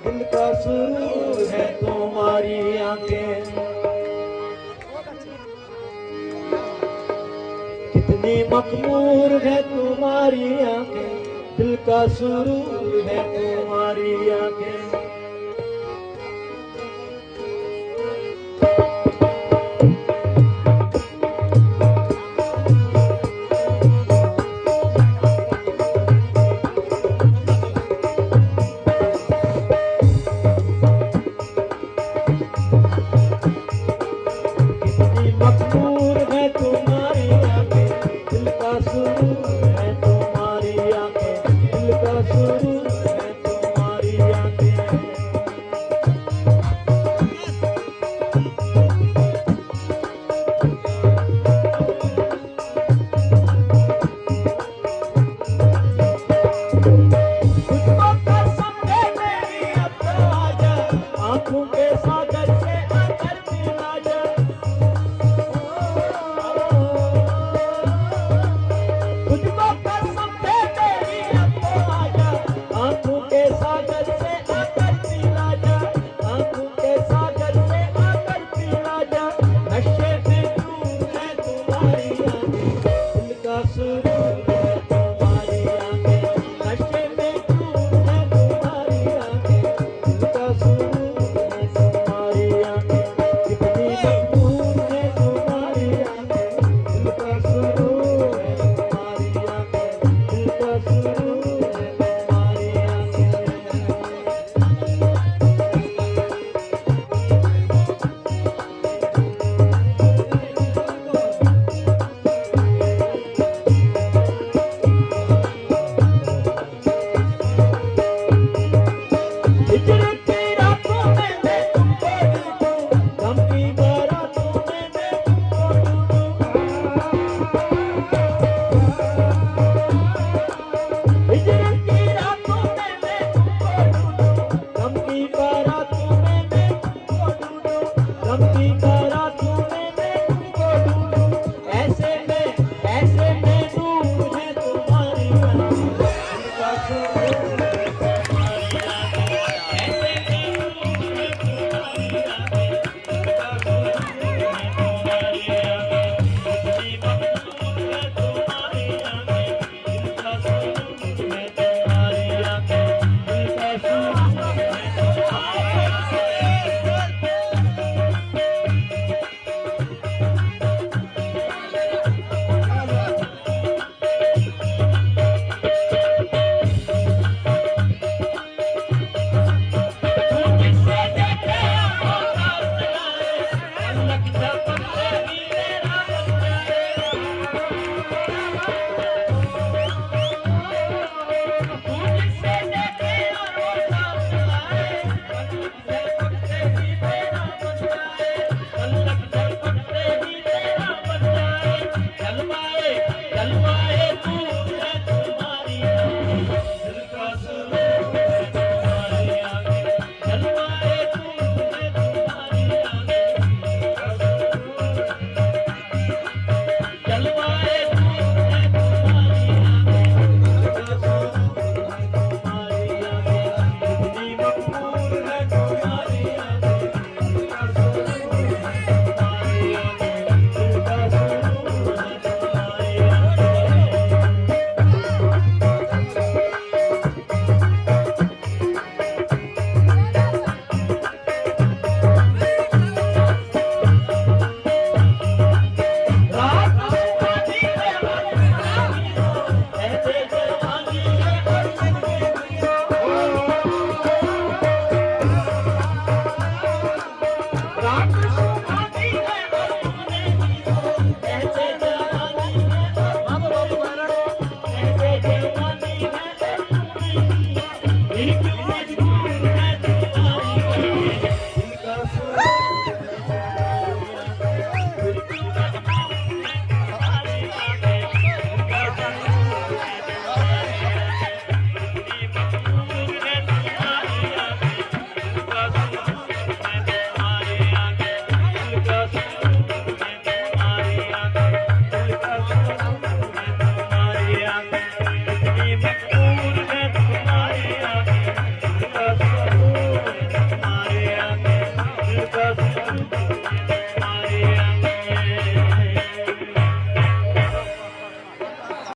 दिल का सुरूर है तुम्हारी आंखें, कितनी मखमूर है तुम्हारी आंखें, दिल का सुरूर है तुम्हारी आंखें। मखमूर है तुम्हारी आंखें, दिल का सुरूर है तुम्हारी आंखें, दिल का सुरूर है तुम्हारी आंखें। तुझको कसम है मेरी अब तो आजा, आंखों के सागर से आकर मिला जा। तुझको कसम है मेरी अब तो आजा, आंखों के सागर से आकर पिला जा, आंखों के सागर से आकर पिला जा। नशे में डूब है तुम्हारी आंखें, दिल का सुरूर है तुम्हारी आंखें, नशे में डूब है तुम्हारी आंखें, दिल का सुरूर है तुम्हारी आंखें। कितनी मखमूर है तुम्हारी आंखें, दिल का सुरूर है तुम्हारी आंखें, दिल का सुरूर है तुम्हारी आंखें। हिजर के